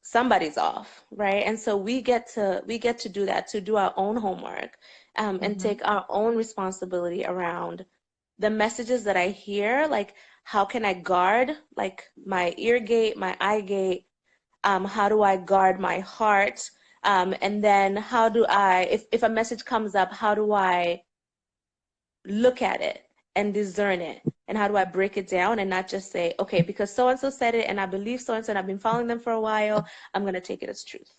somebody's off, right? And so we get to do that, to do our own homework, and Mm-hmm. take our own responsibility around the messages that I hear. Like, how can I guard like my ear gate, my eye gate? How do I guard my heart? And then how do I, if a message comes up, how do I look at it and discern it? And how do I break it down and not just say, okay, because so and so said it and I believe so and so and I've been following them for a while, I'm going to take it as truth.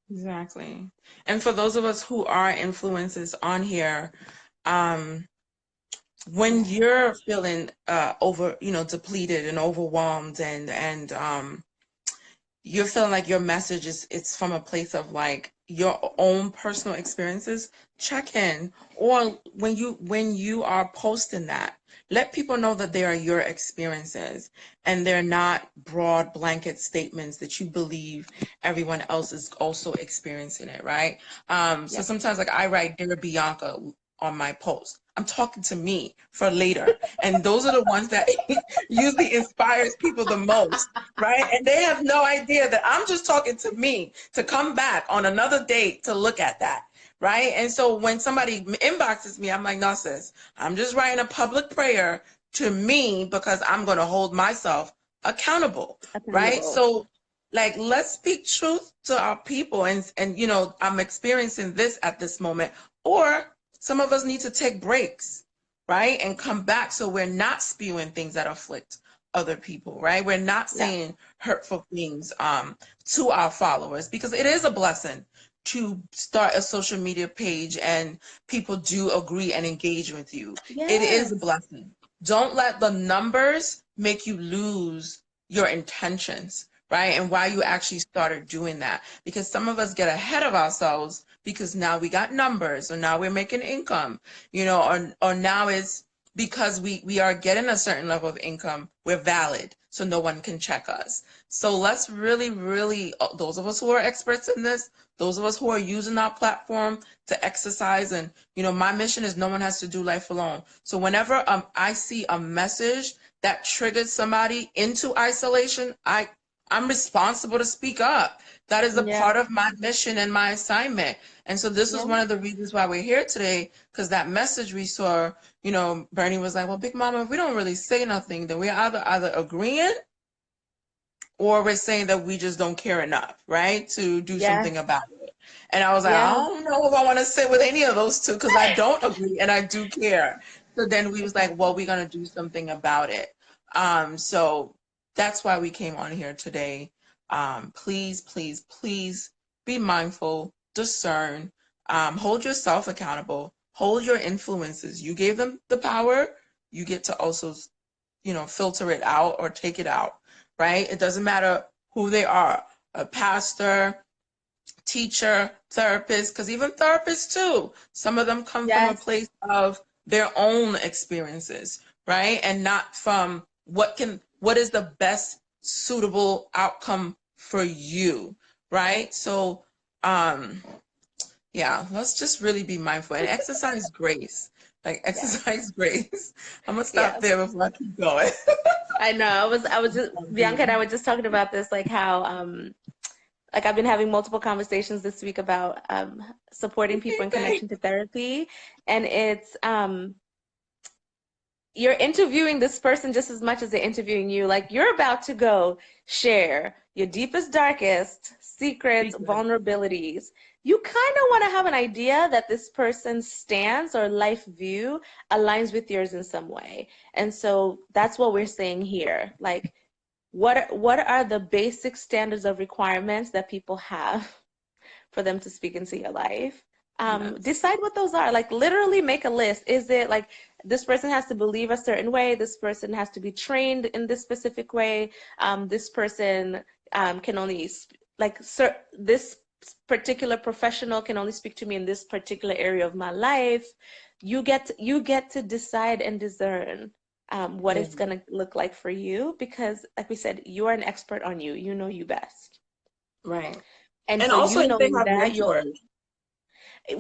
Exactly. And for those of us who are influencers on here, um, when Yeah. you're feeling over, depleted and overwhelmed and you're feeling like your message is it's from a place of like your own personal experiences, check in. Or when you are posting that, let people know that they are your experiences and they're not broad blanket statements that you believe everyone else is also experiencing it, right? So Yep. sometimes like I write Dear Bianca on my post. I'm talking to me for later. And those are the ones that usually inspires people the most, right? And they have no idea that I'm just talking to me to come back on another date to look at that, right? And so when somebody inboxes me, I'm like, no, sis, I'm just writing a public prayer to me because I'm going to hold myself accountable, right? Accountable. So like, let's speak truth to our people. And I'm experiencing this at this moment. Or some of us need to take breaks, right? And come back so we're not spewing things that afflict other people, right? We're not Yeah. saying hurtful things to our followers, because it is a blessing to start a social media page and people do agree and engage with you. It is a Yes. blessing. Don't let the numbers make you lose your intentions, right? And why you actually started doing that. Because some of us get ahead of ourselves because now we got numbers, or now we're making income, or now it's because we are getting a certain level of income, we're valid, so no one can check us. So let's really, really, those of us who are experts in this, those of us who are using our platform to exercise, and my mission is no one has to do life alone. So whenever I see a message that triggers somebody into isolation, I'm responsible to speak up. That is a Yeah. part of my mission and my assignment. And so this is Yeah. one of the reasons why we're here today, because that message we saw, Bernie was like, well, Big Mama, if we don't really say nothing, then we're either agreeing or we're saying that we just don't care enough, right, to do Yes. something about it. And I was like, I Yeah. don't know if I want to sit with any of those two because I don't agree and I do care. So then we was like, well, we're gonna do something about it. So that's why we came on here today. Please, please, please be mindful, discern, hold yourself accountable, hold your influences. You gave them the power, you get to also, filter it out or take it out, right? It doesn't matter who they are, a pastor, teacher, therapist, because even therapists too, some of them come from a Yes. place of their own experiences, right? And not from what is the best suitable outcome for you, right? So, yeah, let's just really be mindful and exercise grace. Like Yeah. exercise grace. I'm gonna stop Yeah. there before I keep going. I know. I was just Bianca and I were just talking about this, like how like I've been having multiple conversations this week about supporting people in connection to therapy, and it's you're interviewing this person just as much as they're interviewing you. Like you're about to go share your deepest, darkest secrets, Secret. vulnerabilities. You kind of want to have an idea that this person's stance or life view aligns with yours in some way. And so that's what we're saying here. Like, what are the basic standards of requirements that people have for them to speak into your life? Yes. Decide what those are. Like literally make a list. Is it like this person has to believe a certain way? This person has to be trained in this specific way. This person can only this particular professional can only speak to me in this particular area of my life. You get to decide and discern what Yeah. it's going to look like for you, because like we said, you are an expert on you. You know you best. Right. And And so also you if they knowing have that, you'll mentors,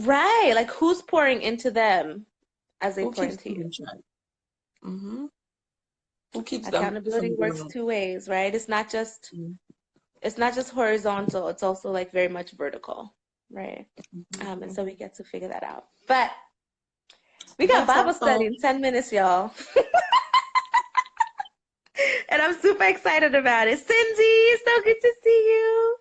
right, like who's pouring into them as they who pour keeps into them you? in check? Mm-hmm. Who keeps them Accountability from works doing? two ways, right? It's not just horizontal, it's also like very much vertical, right? And Mhm. so we get to figure that out. But we got That's Bible study awesome. in 10 minutes, y'all. And I'm super excited about it. Cindy, so good to see you.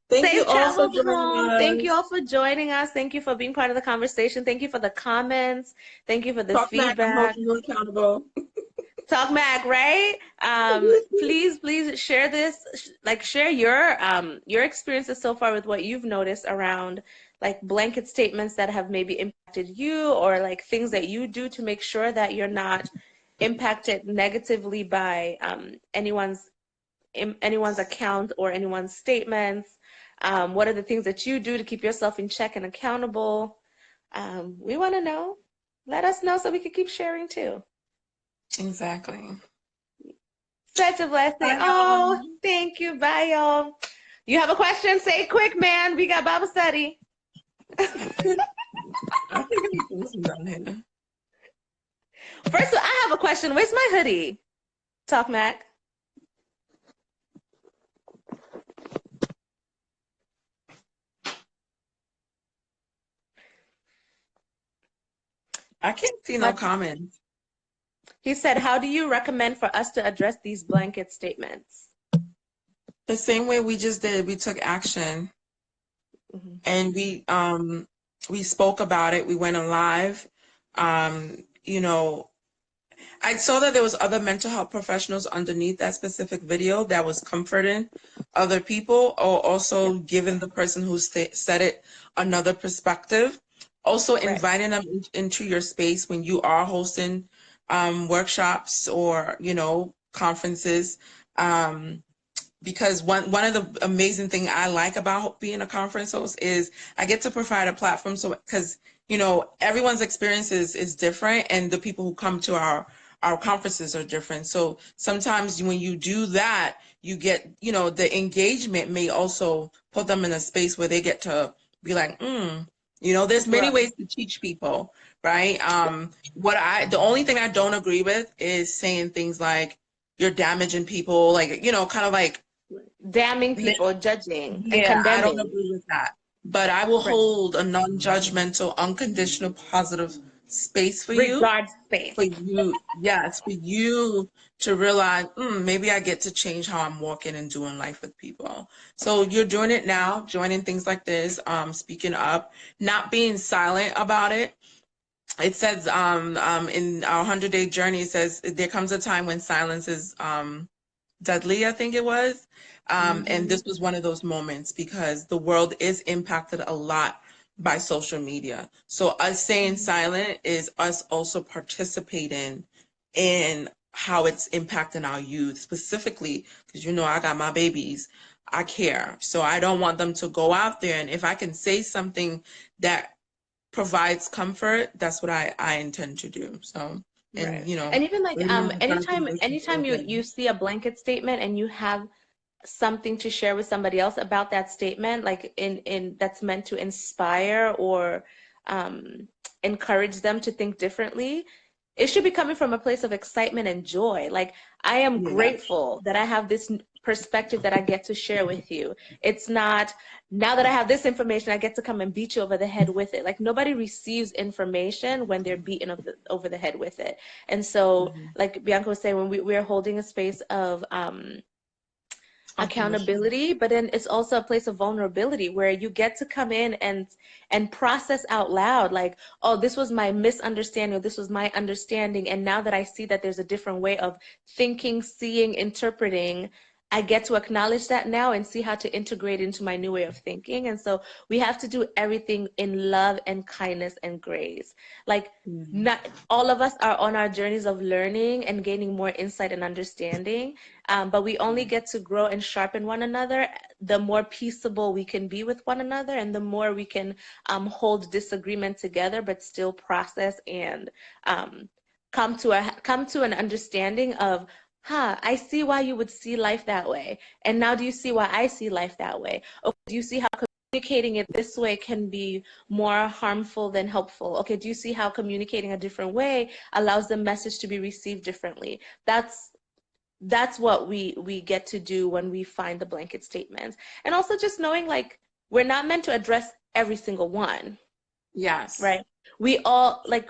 Thank you Safe all for travels joining home. Thank you us. all for joining us. Thank you for being part of the conversation. Thank you for the comments. Thank you for the Talk Mac, I'm feedback. holding you accountable. Talk Mac, right? Please share this, like share your experiences so far with what you've noticed around like blanket statements that have maybe impacted you, or like things that you do to make sure that you're not impacted negatively by anyone's account or anyone's statements. What are the things that you do to keep yourself in check and accountable? We want to know. Let us know so we can keep sharing too. Exactly. Such a blessing. Bye, Oh, y'all. thank you. Bye, y'all. You have a question? Say it quick, man. We got Bible study. I think I'm closing down here. First, I have a question. Where's my hoodie? Talk Mac. I can't see no My, comments. he said, how do you recommend for us to address these blanket statements? The same way we just did, we took action Mhm. and we spoke about it. We went on live. You know, I saw that there was other mental health professionals underneath that specific video that was comforting other people, or Yeah, also giving the person who said it another perspective. Also right. inviting them into your space when you are hosting workshops or, conferences. Because one of the amazing thing I like about being a conference host is I get to provide a platform. So because everyone's experiences is different, and the people who come to our conferences are different. So sometimes when you do that, you get the engagement may also put them in a space where they get to be like, there's many Grow. ways to teach people, right? The only thing I don't agree with is saying things like you're damaging people, like kind of like, Damning people, judging, and yeah, I don't condemning. agree with that. But I will Right. hold a non-judgmental, unconditional, positive space Regard space. for you, yes, for you to realize, maybe I get to change how I'm walking and doing life with people. So you're doing it now, joining things like this, speaking up, not being silent about it. It says in our 100-day journey, it says there comes a time when silence is deadly, I think it was. And this was one of those moments because the world is impacted a lot by social media. So us staying silent is us also participating in how it's impacting our youth specifically, because I got my babies. I care. So I don't want them to go out there. And if I can say something that provides comfort, that's what I intend to do. So, and Right. And even like anytime okay. you see a blanket statement and you have something to share with somebody else about that statement, like in that's meant to inspire or encourage them to think differently, it should be coming from a place of excitement and joy. Like, I am Yeah. grateful that I have this perspective that I get to share with you. It's not, now that I have this information, I get to come and beat you over the head with it. Like, nobody receives information when they're beaten over the head with it. And so, like Bianca was saying, when we're holding a space of accountability, but then it's also a place of vulnerability where you get to come in and process out loud, like, oh, this was my misunderstanding, or this was my understanding, and now that I see that there's a different way of thinking, seeing, interpreting, I get to acknowledge that now and see how to integrate into my new way of thinking. And so we have to do everything in love and kindness and grace. Like, not all of us are on our journeys of learning and gaining more insight and understanding, but we only get to grow and sharpen one another the more peaceable we can be with one another, and the more we can hold disagreement together, but still process and come to an understanding of, I see why you would see life that way. And now do you see why I see life that way? Okay, do you see how communicating it this way can be more harmful than helpful? Okay, do you see how communicating a different way allows the message to be received differently? That's what we get to do when we find the blanket statements. And also just knowing, like, we're not meant to address every single one. Yes. Right? We all, like,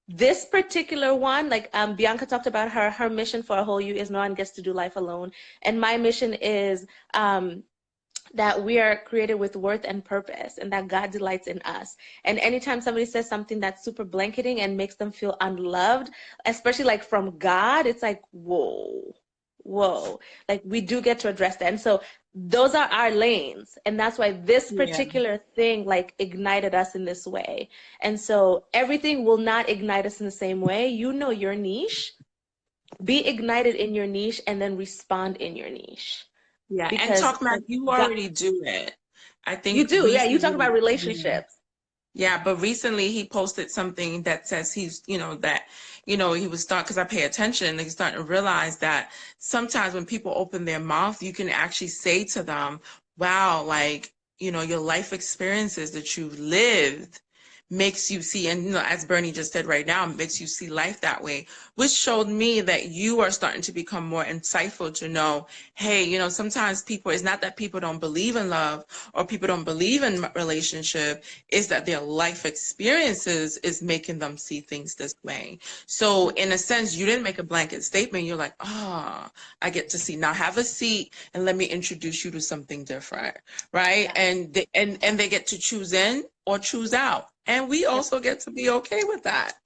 this particular one, like Bianca talked about her mission for A Whole You is no one gets to do life alone. And my mission is that we are created with worth and purpose, and that God delights in us. And anytime somebody says something that's super blanketing and makes them feel unloved, especially like from God, it's like, whoa, like, we do get to address that. And so those are our lanes, and that's why this particular thing like ignited us in this way. And so everything will not ignite us in the same way. You know your niche, be ignited in your niche, and then respond in your niche. Yeah, and Because talk about you already do it. I think you do, yeah. You talk about recently, relationships. yeah, but recently he posted something that says he's, he was starting, because I pay attention, he's starting to realize that sometimes when people open their mouth, you can actually say to them, wow, like, your life experiences that you've lived makes you see, and as Bernie just said right now, makes you see life that way, which showed me that you are starting to become more insightful to know, hey, sometimes people, it's not that people don't believe in love or people don't believe in relationship, is that their life experiences is making them see things this way. So in a sense, you didn't make a blanket statement. You're like, I get to see, now have a seat and let me introduce you to something different, right? And they get to choose in or choose out. And we also get to be okay with that,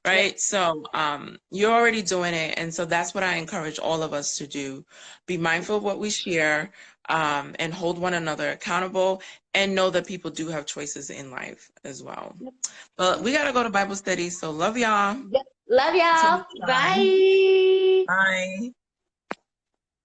right? Yep. So you're already doing it. And so that's what I encourage all of us to do. Be mindful of what we share, and hold one another accountable, and know that people do have choices in life as well. Yep. But we got to go to Bible study. So love y'all. Yep. Love y'all. Bye. Bye.